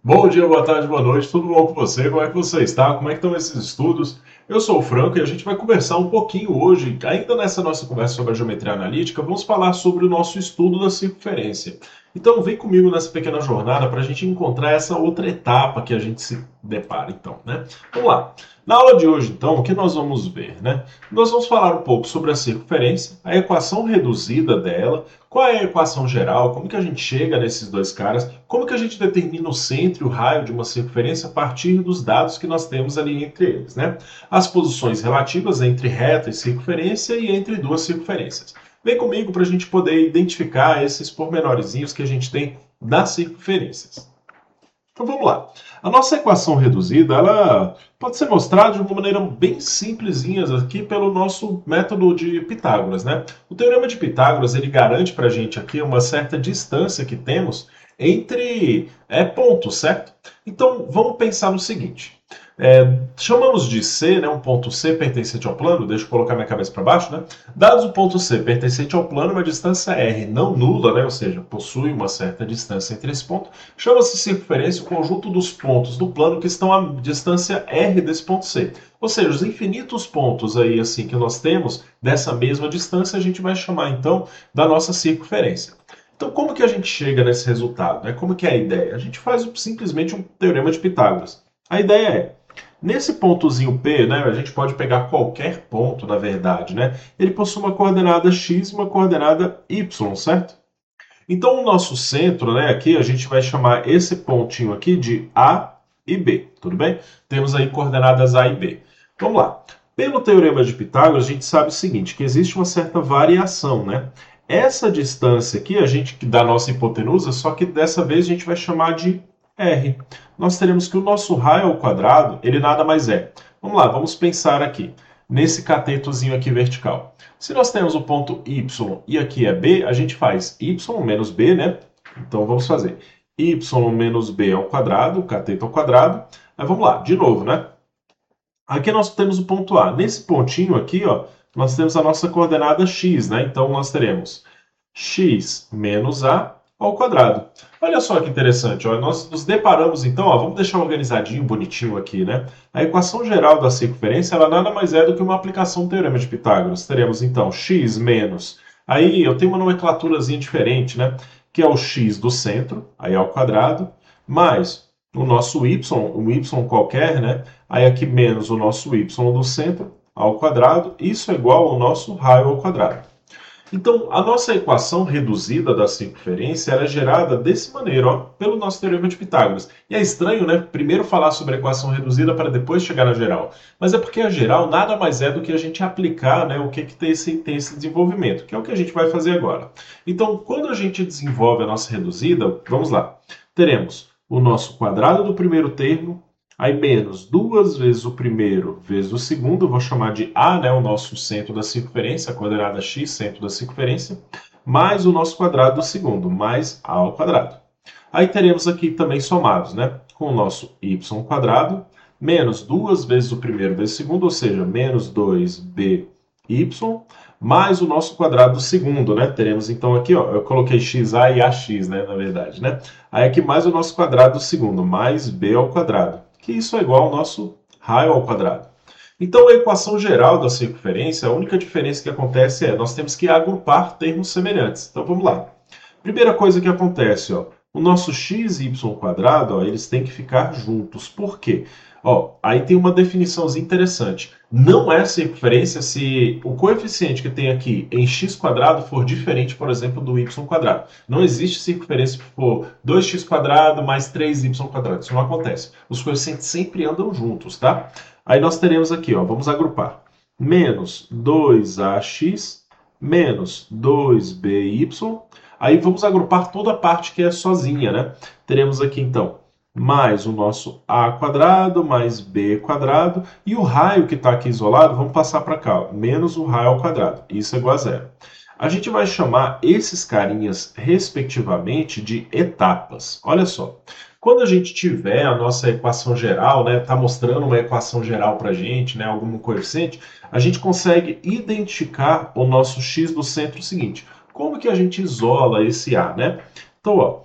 Bom dia, boa tarde, boa noite, tudo bom com você? Como é que você está? Como é que estão esses estudos? Eu sou o Franco e a gente vai conversar um pouquinho hoje, ainda nessa nossa conversa sobre a geometria analítica, vamos falar sobre o nosso estudo da circunferência. Então vem comigo nessa pequena jornada para a gente encontrar essa outra etapa que a gente se depara, então, né? Vamos lá. Na aula de hoje, então, o que nós vamos ver, né? Nós vamos falar um pouco sobre a circunferência, a equação reduzida dela, qual é a equação geral, como que a gente chega nesses dois caras, como que a gente determina o centro e o raio de uma circunferência a partir dos dados que nós temos ali entre eles, né? As posições relativas entre reta e circunferência e entre duas circunferências. Vem comigo para a gente poder identificar esses pormenorzinhos que a gente tem das circunferências. Então vamos lá. A nossa equação reduzida, ela pode ser mostrada de uma maneira bem simplesinha aqui pelo nosso método de Pitágoras, né? O teorema de Pitágoras, ele garante para a gente aqui uma certa distância que temos entre pontos, certo? Então vamos pensar no seguinte. Chamamos de C, né, um ponto C pertencente ao plano, deixa eu colocar minha cabeça para baixo, né? Dados o ponto C pertencente ao plano, uma distância R não nula, né, ou seja, possui uma certa distância entre esse ponto, chama-se circunferência o conjunto dos pontos do plano que estão à distância R desse ponto C. Ou seja, os infinitos pontos aí assim que nós temos dessa mesma distância, a gente vai chamar então da nossa circunferência. Então, como que a gente chega nesse resultado? Né? Como que é a ideia? A gente faz simplesmente um teorema de Pitágoras. A ideia é, nesse pontozinho P, né, a gente pode pegar qualquer ponto, na verdade, né? Ele possui uma coordenada x e uma coordenada y, certo? Então, o nosso centro, né, aqui, a gente vai chamar esse pontinho aqui de A e B, tudo bem? Temos aí coordenadas A e B. Vamos lá. Pelo teorema de Pitágoras, a gente sabe o seguinte, que existe uma certa variação, né? Essa distância aqui, a gente da nossa hipotenusa, só que dessa vez a gente vai chamar de R. Nós teremos que o nosso raio ao quadrado, ele nada mais é. Vamos lá, vamos pensar aqui, nesse catetozinho aqui vertical. Se nós temos o ponto Y e aqui é B, a gente faz Y menos B, né? Então vamos fazer Y menos B ao quadrado, cateto ao quadrado. Aí vamos lá, de novo, né? Aqui nós temos o ponto A. Nesse pontinho aqui, ó, nós temos a nossa coordenada x, né? Então nós teremos x menos a ao quadrado. Olha só que interessante, ó, nós nos deparamos então, ó, vamos deixar organizadinho, bonitinho aqui, né? A equação geral da circunferência, ela nada mais é do que uma aplicação do teorema de Pitágoras. Teremos então x menos, aí eu tenho uma nomenclaturazinha diferente, né? Que é o x do centro, aí ao quadrado, mais o nosso y, um y qualquer, né? Aí aqui menos o nosso y do centro ao quadrado, isso é igual ao nosso raio ao quadrado. Então, a nossa equação reduzida da circunferência é gerada dessa maneira, ó, pelo nosso teorema de Pitágoras. E é estranho, né? Primeiro falar sobre a equação reduzida para depois chegar na geral. Mas é porque a geral nada mais é do que a gente aplicar, né, o que tem esse desenvolvimento, que é o que a gente vai fazer agora. Então, quando a gente desenvolve a nossa reduzida, vamos lá. Teremos o nosso quadrado do primeiro termo, aí menos duas vezes o primeiro vezes o segundo, vou chamar de A, né, o nosso centro da circunferência, a coordenada x, centro da circunferência, mais o nosso quadrado do segundo, mais A ao quadrado. Aí teremos aqui também somados, né, com o nosso y quadrado, menos duas vezes o primeiro vezes o segundo, ou seja, menos 2by, mais o nosso quadrado do segundo, né? Teremos então aqui, ó, eu coloquei xa e ax, né, na verdade, né? Aí aqui mais o nosso quadrado do segundo, mais b ao quadrado, que isso é igual ao nosso raio ao quadrado. Então, a equação geral da circunferência, a única diferença que acontece é nós temos que agrupar termos semelhantes. Então, vamos lá. Primeira coisa que acontece, ó, o nosso x e y quadrado, ó, eles têm que ficar juntos. Por quê? Ó, aí tem uma definiçãozinha interessante. Não é circunferência se o coeficiente que tem aqui em x quadrado for diferente, por exemplo, do y quadrado. Não existe circunferência se for 2x quadrado mais 3y quadrado. Isso não acontece. Os coeficientes sempre andam juntos, tá? Aí nós teremos aqui, ó, vamos agrupar. Menos 2ax menos 2by. Aí vamos agrupar toda a parte que é sozinha, né? Teremos aqui, então, mais o nosso a quadrado, mais b quadrado, e o raio que está aqui isolado, vamos passar para cá, ó, menos o raio ao quadrado. Isso é igual a zero. A gente vai chamar esses carinhas, respectivamente, de etapas. Olha só. Quando a gente tiver a nossa equação geral, né, tá mostrando uma equação geral para a gente, né, algum coeficiente, a gente consegue identificar o nosso x do centro seguinte. Como que a gente isola esse A, né? Então, ó,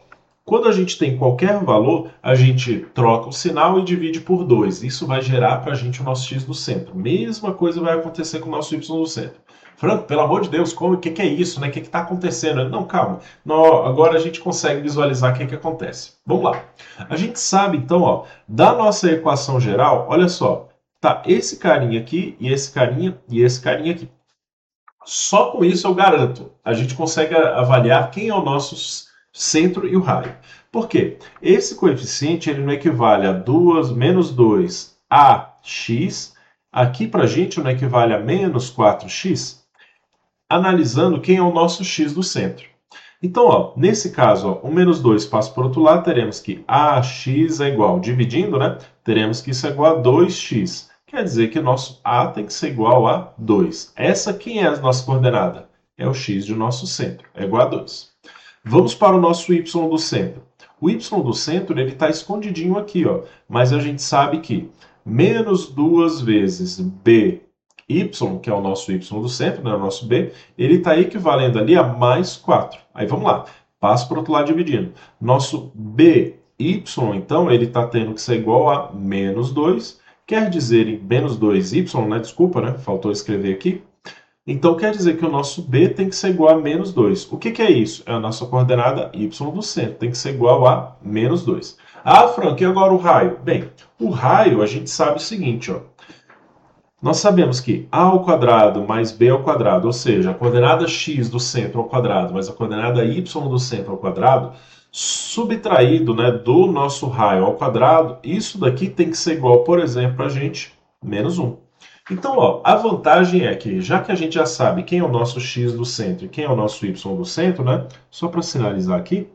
Quando a gente tem qualquer valor, a gente troca o sinal e divide por 2. Isso vai gerar para a gente o nosso x do centro. Mesma coisa vai acontecer com o nosso y do centro. Franco, pelo amor de Deus, o que é isso? Né? O que está acontecendo? Não, calma. Agora a gente consegue visualizar o que acontece. Vamos lá. A gente sabe, então, ó, da nossa equação geral, olha só. Tá esse carinha aqui, e esse carinha, e esse carinha aqui. Só com isso eu garanto, a gente consegue avaliar quem é o nosso centro e o raio. Por quê? Esse coeficiente ele não equivale a menos 2 a x, aqui para a gente não equivale a menos 4x, analisando quem é o nosso x do centro. Então, ó, nesse caso, ó, o menos 2 passa para o outro lado, teremos que ax é igual, dividindo, né? Teremos que isso é igual a 2x. Quer dizer que nosso A tem que ser igual a 2. Essa quem é a nossa coordenada? É o x do nosso centro, é igual a 2. Vamos para o nosso y do centro. O y do centro ele está escondidinho aqui, ó, mas a gente sabe que menos 2 vezes by, que é o nosso y do centro, né, o nosso b, ele está equivalendo ali a mais 4. Aí vamos lá, passo para o outro lado dividindo. Nosso by, então, ele está tendo que ser igual a menos 2, quer dizer, em menos 2y, né, desculpa, né, faltou escrever aqui. Então, quer dizer que o nosso b tem que ser igual a menos 2. O que é isso? É a nossa coordenada y do centro, tem que ser igual a menos 2. Ah, Frank, e agora o raio? Bem, o raio a gente sabe o seguinte, ó. Nós sabemos que a ao quadrado mais b ao quadrado, ou seja, a coordenada x do centro ao quadrado mais a coordenada y do centro ao quadrado, subtraído, né, do nosso raio ao quadrado, isso daqui tem que ser igual, por exemplo, para a gente, menos 1. Então, ó, a vantagem é que, já que a gente já sabe quem é o nosso x do centro e quem é o nosso y do centro, né? Só para sinalizar aqui,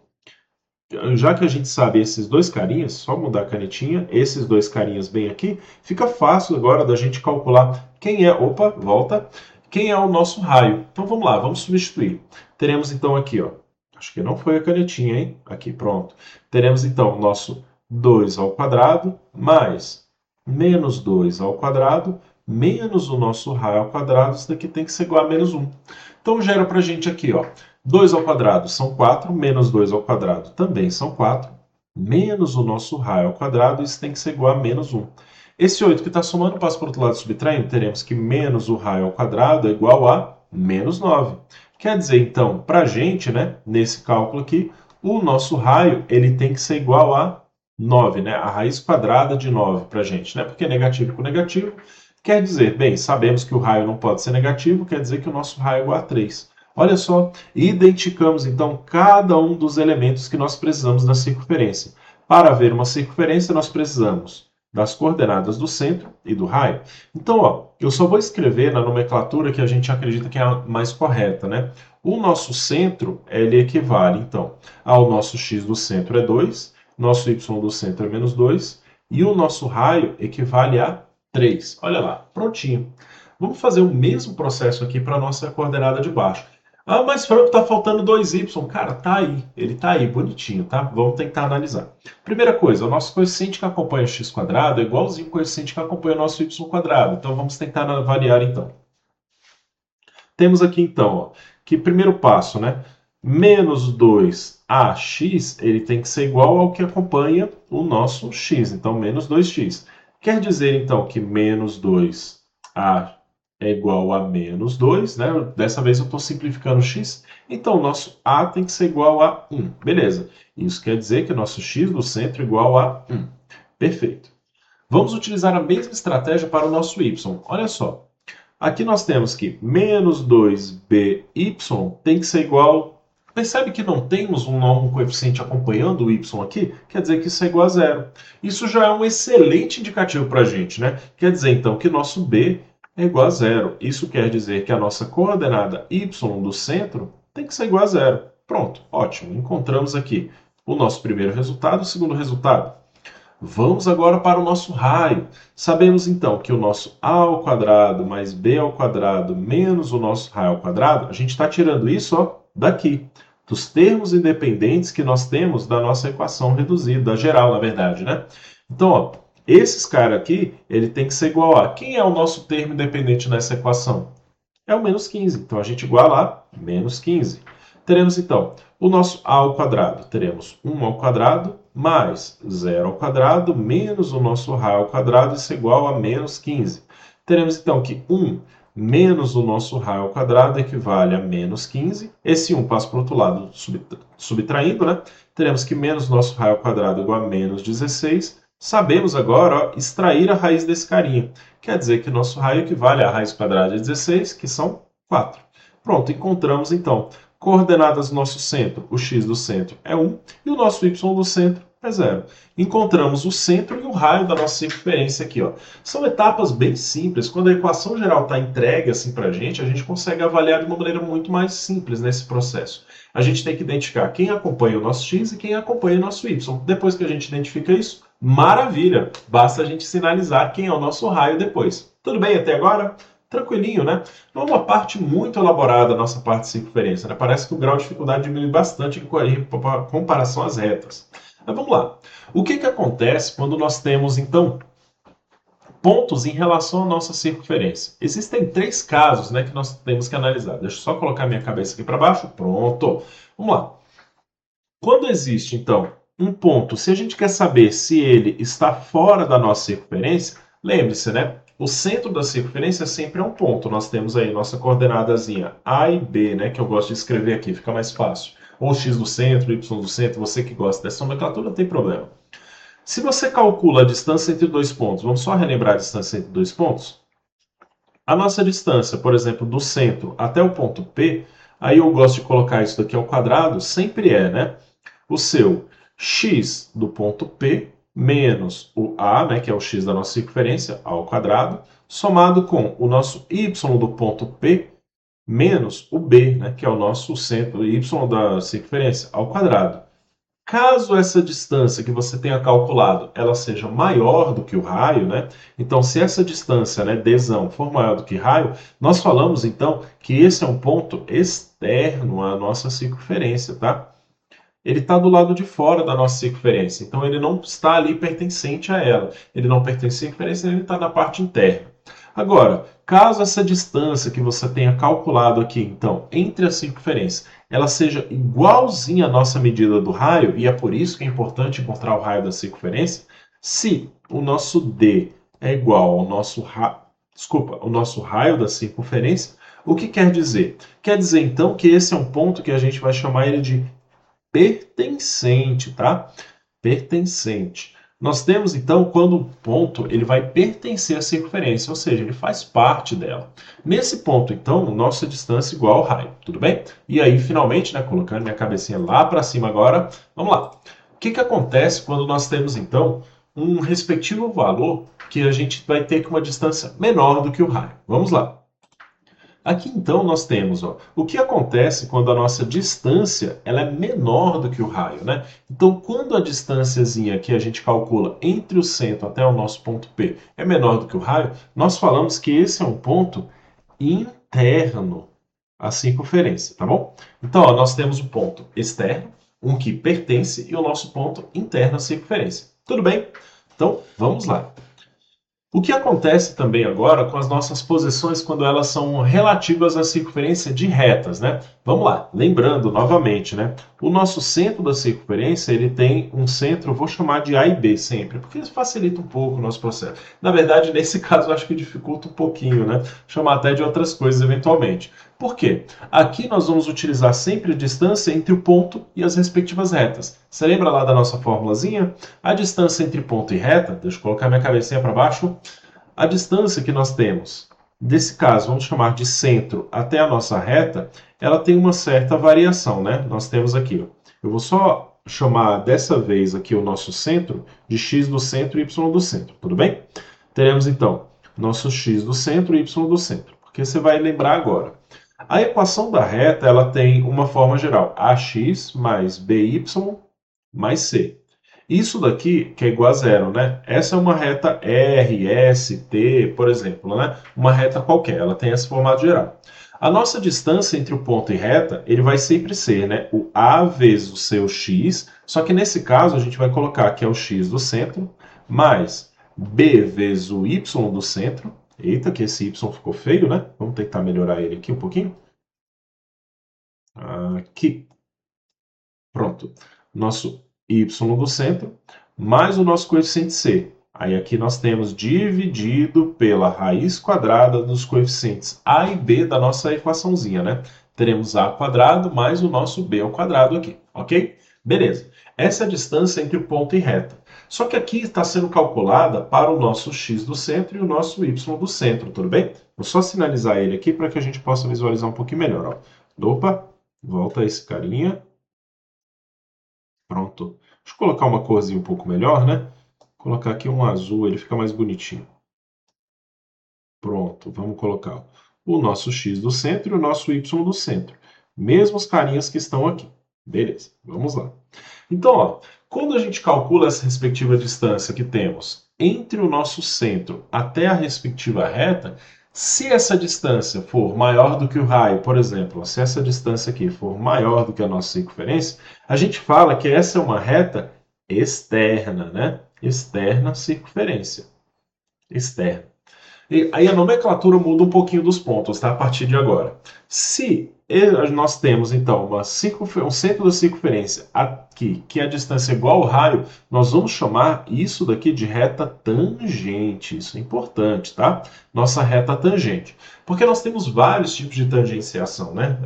já que a gente sabe esses dois carinhas, só mudar a canetinha, esses dois carinhas bem aqui, fica fácil agora da gente calcular quem é, opa, volta, quem é o nosso raio. Então vamos lá, vamos substituir. Teremos então aqui, ó, acho que não foi a canetinha, hein? Aqui, pronto. Teremos então o nosso 2 ao quadrado mais menos 2 ao quadrado menos o nosso raio ao quadrado, isso daqui tem que ser igual a menos 1. Então gera para a gente aqui, ó, 2 ao quadrado são 4, menos 2 ao quadrado também são 4, menos o nosso raio ao quadrado, isso tem que ser igual a menos 1. Esse 8 que está somando passa para o outro lado subtraindo, teremos que menos o raio ao quadrado é igual a menos 9. Quer dizer, então, para a gente, né, nesse cálculo aqui, o nosso raio ele tem que ser igual a 9, né, a raiz quadrada de 9 para a gente, né, porque negativo com negativo quer dizer, bem, sabemos que o raio não pode ser negativo, quer dizer que o nosso raio é igual a 3. Olha só, identificamos então cada um dos elementos que nós precisamos da circunferência. Para ver uma circunferência, nós precisamos das coordenadas do centro e do raio. Então, ó, eu só vou escrever na nomenclatura que a gente acredita que é a mais correta, né? O nosso centro, ele equivale, então, ao nosso x do centro é 2, nosso y do centro é menos 2, e o nosso raio equivale a 3. Olha lá, prontinho. Vamos fazer o mesmo processo aqui para a nossa coordenada de baixo. Ah, mas Franco, está faltando 2y. Cara, tá aí. Ele tá aí, bonitinho, tá? Vamos tentar analisar. Primeira coisa, o nosso coeficiente que acompanha o x² é igualzinho ao coeficiente que acompanha o nosso y². Então, vamos tentar avaliar, então. Temos aqui, então, ó, que primeiro passo, né? Menos 2ax, ele tem que ser igual ao que acompanha o nosso x. Então, menos 2x. Quer dizer, então, que menos 2a é igual a menos 2, né? Dessa vez eu estou simplificando x. Então, o nosso a tem que ser igual a 1. Beleza. Isso quer dizer que o nosso x do centro é igual a 1. Perfeito. Vamos utilizar a mesma estratégia para o nosso y. Olha só. Aqui nós temos que menos 2by tem que ser igual... Percebe que não temos um coeficiente acompanhando o y aqui? Quer dizer que isso é igual a 0. Isso já é um excelente indicativo para a gente, né? Quer dizer, então, que nosso b é igual a 0. Isso quer dizer que a nossa coordenada y do centro tem que ser igual a 0. Pronto, ótimo. Encontramos aqui o nosso primeiro resultado e o segundo resultado. Vamos agora para o nosso raio. Sabemos, então, que o nosso a ao quadrado mais b ao quadrado menos o nosso raio ao quadrado, a gente está tirando isso, ó, daqui, dos termos independentes que nós temos da nossa equação reduzida, da geral, na verdade, né? Então, ó, esses caras aqui, ele tem que ser igual a... Quem é o nosso termo independente nessa equação? É o menos 15. Então, a gente iguala a menos 15. Teremos, então, o nosso a ao quadrado. Teremos 1 ao quadrado mais 0 ao quadrado menos o nosso raio ao quadrado, isso é igual a menos 15. Teremos então que 1 menos o nosso raio ao quadrado equivale a menos 15. Esse 1 passa para o outro lado subtraindo, né? Teremos que menos o nosso raio ao quadrado igual a menos 16. Sabemos agora, ó, extrair a raiz desse carinha. Quer dizer que nosso raio equivale à raiz quadrada de 16, que são 4. Pronto, encontramos então coordenadas do nosso centro. O x do centro é 1 e o nosso y do centro é 0. Encontramos o centro e o raio da nossa circunferência aqui, ó. São etapas bem simples. Quando a equação geral está entregue assim para a gente consegue avaliar de uma maneira muito mais simples nesse processo. A gente tem que identificar quem acompanha o nosso x e quem acompanha o nosso y. Depois que a gente identifica isso, maravilha! Basta a gente sinalizar quem é o nosso raio depois. Tudo bem até agora? Tranquilinho, né? Não é uma parte muito elaborada a nossa parte de circunferência, né? Parece que o grau de dificuldade diminui bastante em comparação às retas. Mas vamos lá. O que acontece quando nós temos, então, pontos em relação à nossa circunferência? Existem 3 casos, né, que nós temos que analisar. Deixa eu só colocar minha cabeça aqui para baixo. Pronto. Vamos lá. Quando existe, então, um ponto, se a gente quer saber se ele está fora da nossa circunferência, lembre-se, né? O centro da circunferência sempre é um ponto. Nós temos aí nossa coordenadazinha A e B, né? Que eu gosto de escrever aqui, fica mais fácil. Ou x do centro, y do centro, você que gosta dessa nomenclatura, não tem problema. Se você calcula a distância entre 2 pontos, vamos só relembrar a distância entre 2 pontos? A nossa distância, por exemplo, do centro até o ponto P, aí eu gosto de colocar isso daqui ao quadrado, sempre é, né? O seu x do ponto P menos o A, né, que é o x da nossa circunferência, ao quadrado, somado com o nosso y do ponto P menos o B, né, que é o nosso centro y da circunferência, ao quadrado. Caso essa distância que você tenha calculado ela seja maior do que o raio, né? Então, se essa distância, né, dzão, for maior do que raio, nós falamos então que esse é um ponto externo à nossa circunferência, tá? Ele está do lado de fora da nossa circunferência, então ele não está ali pertencente a ela. Ele não pertence à circunferência, ele está na parte interna. Agora, caso essa distância que você tenha calculado aqui, então, entre a circunferência, ela seja igualzinha à nossa medida do raio, e é por isso que é importante encontrar o raio da circunferência, se o nosso D é igual ao nosso, o nosso raio da circunferência, o que quer dizer? Quer dizer, então, que esse é um ponto que a gente vai chamar ele de pertencente, tá? Pertencente. Nós temos, então, quando o ponto ele vai pertencer à circunferência, ou seja, ele faz parte dela. Nesse ponto, então, nossa distância é igual ao raio, tudo bem? E aí, finalmente, né, colocando minha cabecinha lá para cima agora, vamos lá. O que acontece quando nós temos, então, um respectivo valor que a gente vai ter com uma distância menor do que o raio? Vamos lá. Aqui então nós temos, ó, o que acontece quando a nossa distância ela é menor do que o raio, né? Então, quando a distânciazinha que a gente calcula entre o centro até o nosso ponto P é menor do que o raio, nós falamos que esse é um ponto interno à circunferência, tá bom? Então, ó, nós temos o ponto externo, um que pertence, e o nosso ponto interno à circunferência. Tudo bem? Então, vamos lá. O que acontece também agora com as nossas posições quando elas são relativas à circunferência de retas, né? Vamos lá, lembrando novamente, né? O nosso centro da circunferência, ele tem um centro, eu vou chamar de A e B sempre, porque isso facilita um pouco o nosso processo. Na verdade, nesse caso, eu acho que dificulta um pouquinho, né? Chamar até de outras coisas eventualmente. Por quê? Aqui nós vamos utilizar sempre a distância entre o ponto e as respectivas retas. Você lembra lá da nossa formulazinha? A distância entre ponto e reta, deixa eu colocar minha cabecinha para baixo. A distância que nós temos, desse caso, vamos chamar de centro até a nossa reta, ela tem uma certa variação, né? Nós temos aqui, ó, eu vou só chamar dessa vez aqui o nosso centro de x do centro e y do centro, tudo bem? Teremos então nosso x do centro e y do centro, porque você vai lembrar agora. A equação da reta ela tem uma forma geral, ax mais by mais c. Isso daqui, que é igual a zero, né? Essa é uma reta R, S, T, por exemplo, né? Uma reta qualquer, ela tem esse formato geral. A nossa distância entre o ponto e reta, ele vai sempre ser, né? O A vezes o seu x, só que nesse caso a gente vai colocar que é o x do centro, mais B vezes o y do centro. Eita, que esse y ficou feio, né? Vamos tentar melhorar ele aqui um pouquinho. Aqui. quanto? Nosso y do centro mais o nosso coeficiente c. Aí aqui nós temos dividido pela raiz quadrada dos coeficientes a e b da nossa equaçãozinha, né? Teremos a quadrado mais o nosso b ao quadrado aqui, ok? Beleza. Essa é a distância entre o ponto e reta. Só que aqui está sendo calculada para o nosso x do centro e o nosso y do centro, tudo bem? Vou só sinalizar ele aqui para que a gente possa visualizar um pouquinho melhor. Ó. Opa, volta esse carinha. Pronto. Deixa eu colocar uma corzinha um pouco melhor, né? Vou colocar aqui um azul, ele fica mais bonitinho. Pronto, vamos colocar o nosso x do centro e o nosso y do centro. Mesmos carinhas que estão aqui. Beleza, vamos lá. Então, ó, quando a gente calcula essa respectiva distância que temos entre o nosso centro até a respectiva reta, se essa distância for maior do que o raio, por exemplo, se essa distância aqui for maior do que a nossa circunferência, a gente fala que essa é uma reta externa, né? Externa circunferência. Externa. E aí a nomenclatura muda um pouquinho dos pontos, tá? A partir de agora. Se nós temos, então, um centro da circunferência aqui, que a distância é igual ao raio, nós vamos chamar isso daqui de reta tangente. Isso é importante, tá? Nossa reta tangente. Porque nós temos vários tipos de tangenciação, né?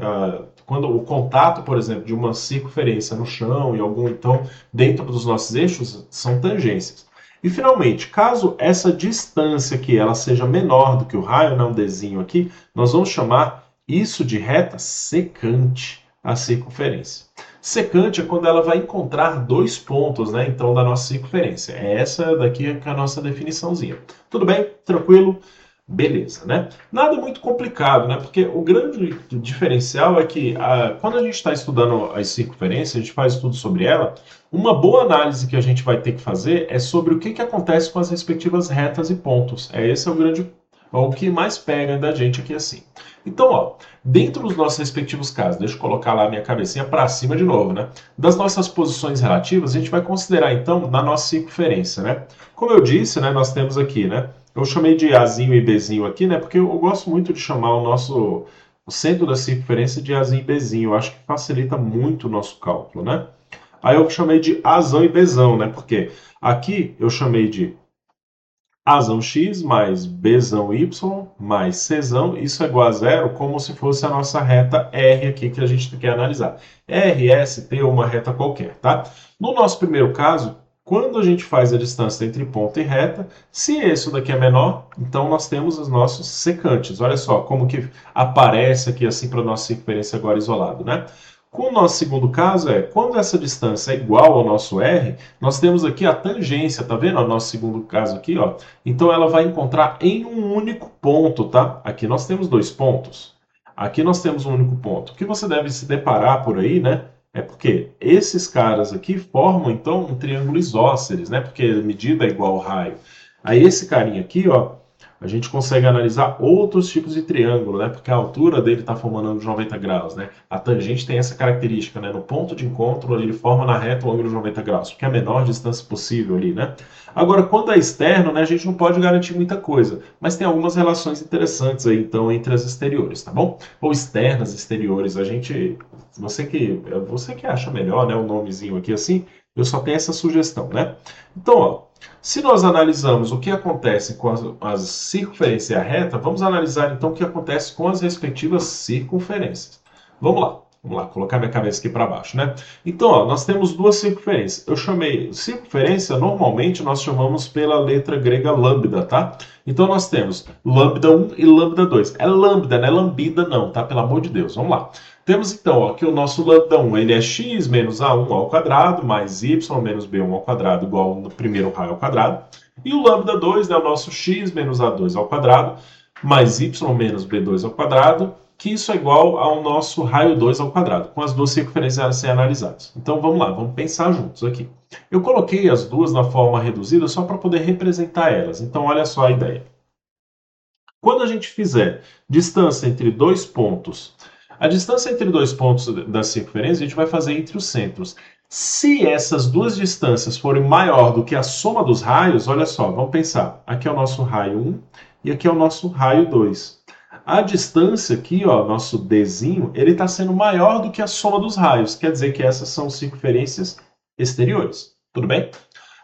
Quando o contato, por exemplo, de uma circunferência no chão e algum, então, dentro dos nossos eixos, são tangências. E, finalmente, caso essa distância aqui ela seja menor do que o raio, né, um desenho aqui, nós vamos chamar isso de reta secante, a circunferência. Secante é quando ela vai encontrar dois pontos, né, então, da nossa circunferência. É essa daqui que é a nossa definiçãozinha. Tudo bem? Tranquilo? Beleza, né? Nada muito complicado, né? Porque o grande diferencial é que quando a gente está estudando as circunferências, a gente faz estudo sobre ela, uma boa análise que a gente vai ter que fazer é sobre o que acontece com as respectivas retas e pontos. Esse é o que mais pega da gente aqui assim. Então, ó, dentro dos nossos respectivos casos, deixa eu colocar lá a minha cabecinha para cima de novo, né? Das nossas posições relativas, a gente vai considerar, então, na nossa circunferência, né? Como eu disse, né, nós temos aqui, né? Eu chamei de Azinho e Bzinho aqui, né? Porque eu gosto muito de chamar o centro da circunferência de Azinho e Bzinho. Eu acho que facilita muito o nosso cálculo, né? Aí eu chamei de Azão e Bzão, né? Porque aqui eu chamei de Azão x mais Bzão y mais Czão, isso é igual a zero, como se fosse a nossa reta R aqui que a gente quer analisar. R, S, T ou uma reta qualquer, tá? No nosso primeiro caso, quando a gente faz a distância entre ponto e reta, se esse daqui é menor, então nós temos os nossos secantes. Olha só como que aparece aqui assim para a nossa circunferência agora isolado, né? Com o nosso segundo caso quando essa distância é igual ao nosso R, nós temos aqui a tangência, tá vendo? O nosso segundo caso aqui, ó. Então ela vai encontrar em um único ponto, tá? Aqui nós temos dois pontos. Aqui nós temos um único ponto. O que você deve se deparar por aí, né? É porque esses caras aqui formam, então, um triângulo isósceles, né? Porque a medida é igual ao raio. Aí esse carinha aqui, ó, a gente consegue analisar outros tipos de triângulo, né? Porque a altura dele está formando ângulo de 90 graus, né? A tangente tem essa característica, né? No ponto de encontro, ele forma na reta o ângulo de 90 graus, porque é a menor distância possível ali, né? Agora, quando é externo, né, a gente não pode garantir muita coisa, mas tem algumas relações interessantes aí, então, entre as exteriores, tá bom? Ou externas, exteriores, você que acha melhor, né, o nomezinho aqui assim, eu só tenho essa sugestão, né? Então, ó, se nós analisamos o que acontece com as circunferências e a reta, vamos analisar então o que acontece com as respectivas circunferências. Vamos lá, colocar minha cabeça aqui para baixo, né? Então, ó, nós temos duas circunferências. Eu chamei circunferência, normalmente nós chamamos pela letra grega lambda, tá? Então nós temos lambda 1 e lambda 2. É lambda, não é lambida não, tá? Pelo amor de Deus, vamos lá. Temos então ó, que o nosso lambda 1 ele é x menos a1 ao quadrado mais y menos b1 ao quadrado igual no primeiro raio ao quadrado. E o lambda 2 é o nosso x menos a2 ao quadrado mais y menos b2 ao quadrado, que isso é igual ao nosso raio 2 ao quadrado, com as duas circunferências a serem analisadas. Então vamos lá, vamos pensar juntos aqui. Eu coloquei as duas na forma reduzida só para poder representar elas. Então olha só a ideia. Quando a gente fizer distância entre dois pontos, a distância entre dois pontos da circunferência a gente vai fazer entre os centros. Se essas duas distâncias forem maior do que a soma dos raios, olha só, vamos pensar. Aqui é o nosso raio 1 e aqui é o nosso raio 2. A distância aqui, ó, nosso Dzinho, ele está sendo maior do que a soma dos raios. Quer dizer que essas são circunferências exteriores. Tudo bem?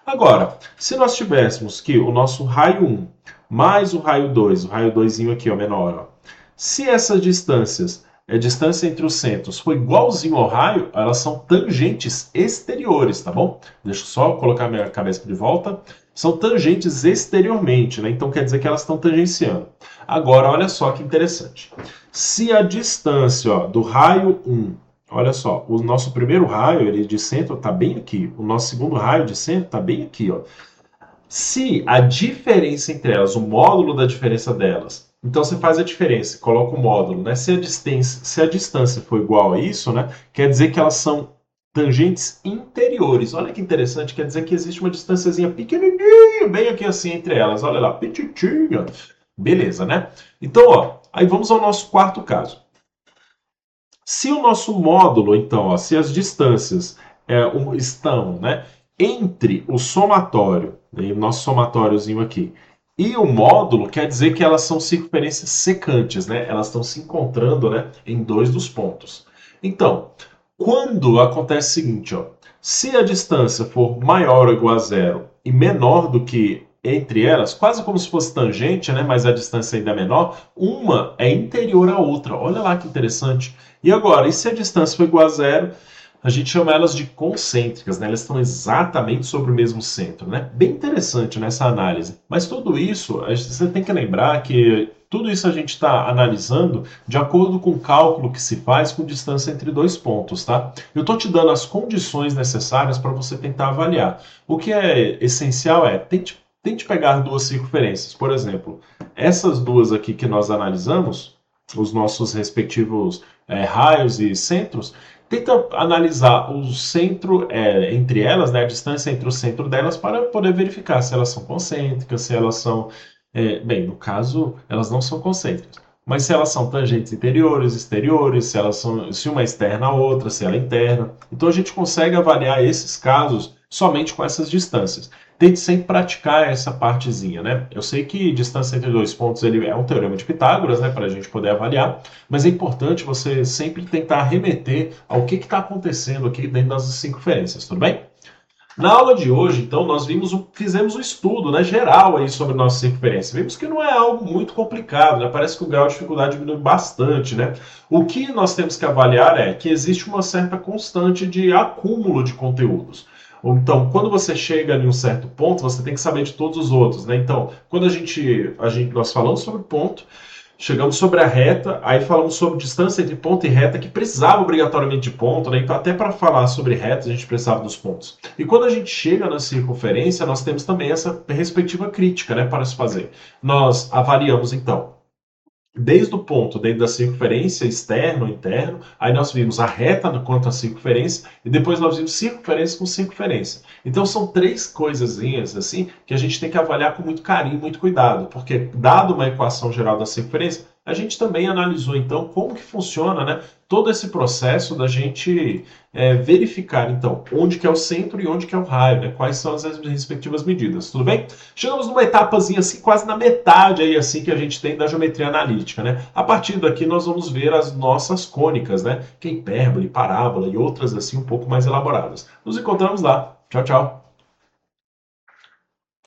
Agora, se nós tivéssemos que o nosso raio 1 mais o raio 2, o raio 2 aqui, ó, menor, ó, se essas distâncias, a distância entre os centros for igualzinho ao raio, elas são tangentes exteriores, tá bom? Deixa eu só colocar minha cabeça de volta. São tangentes exteriormente, né? Então quer dizer que elas estão tangenciando. Agora, olha só que interessante. Se a distância, ó, do raio 1, olha só, o nosso primeiro raio ele de centro está bem aqui. O nosso segundo raio de centro está bem aqui, ó. Se a diferença entre elas, o módulo da diferença delas, então você faz a diferença, coloca o módulo, né? Se a distância for igual a isso, né? Quer dizer que elas são tangentes interiores. Olha que interessante, quer dizer que existe uma distânciazinha pequenininha, bem aqui assim entre elas. Olha lá, petitinha. Beleza, né? Então, ó, aí vamos ao nosso quarto caso. Se o nosso módulo, então, ó, se as distâncias estão, né, entre o somatório, né, o nosso somatóriozinho aqui, e o módulo, quer dizer que elas são circunferências secantes, né? Elas estão se encontrando, né, em dois dos pontos. Então, quando acontece o seguinte, ó, se a distância for maior ou igual a zero e menor do que entre elas, quase como se fosse tangente, né, mas a distância ainda é menor, uma é interior à outra. Olha lá que interessante. E agora, e se a distância for igual a zero, a gente chama elas de concêntricas, né? Elas estão exatamente sobre o mesmo centro, né? Bem interessante nessa análise. Mas tudo isso, você tem que lembrar que tudo isso a gente está analisando de acordo com o cálculo que se faz com distância entre dois pontos, tá? Eu estou te dando as condições necessárias para você tentar avaliar. O que é essencial é, tente pegar duas circunferências. Por exemplo, essas duas aqui que nós analisamos, os nossos respectivos raios e centros, tenta analisar o centro entre elas, né, a distância entre o centro delas, para poder verificar se elas são concêntricas, se elas são. Bem, no caso, elas não são concêntricas. Mas se elas são tangentes interiores, exteriores, se elas são, se uma é externa a outra, se ela é interna. Então a gente consegue avaliar esses casos somente com essas distâncias. Tente sempre praticar essa partezinha, né? Eu sei que distância entre dois pontos ele é um teorema de Pitágoras, né, para a gente poder avaliar, mas é importante você sempre tentar remeter ao que está acontecendo aqui dentro das circunferências, tudo bem? Na aula de hoje, então, nós fizemos um estudo, né, geral aí sobre nossa circunferência. Vimos que não é algo muito complicado, né? Parece que o grau de dificuldade diminui bastante, né? O que nós temos que avaliar é que existe uma certa constante de acúmulo de conteúdos. Então, quando você chega em um certo ponto, você tem que saber de todos os outros, né? Então, quando nós falamos sobre ponto, chegamos sobre a reta, aí falamos sobre distância entre ponto e reta, que precisava obrigatoriamente de ponto, né? Então, até para falar sobre retas, a gente precisava dos pontos. E quando a gente chega na circunferência, nós temos também essa respectiva crítica, né, para se fazer. Nós avaliamos, então, desde o ponto dentro da circunferência, externo, interno, aí nós vimos a reta quanto à circunferência, e depois nós vimos circunferência com circunferência. Então são três coisazinhas assim que a gente tem que avaliar com muito carinho, muito cuidado, porque dado uma equação geral da circunferência, a gente também analisou então como que funciona, né, todo esse processo da gente verificar então onde que é o centro e onde que é o raio, né, quais são as respectivas medidas, tudo bem? Chegamos numa etapazinha assim, quase na metade aí assim que a gente tem da geometria analítica, né? A partir daqui nós vamos ver as nossas cônicas, né? Que é hipérbole, parábola e outras assim um pouco mais elaboradas. Nos encontramos lá. Tchau, tchau.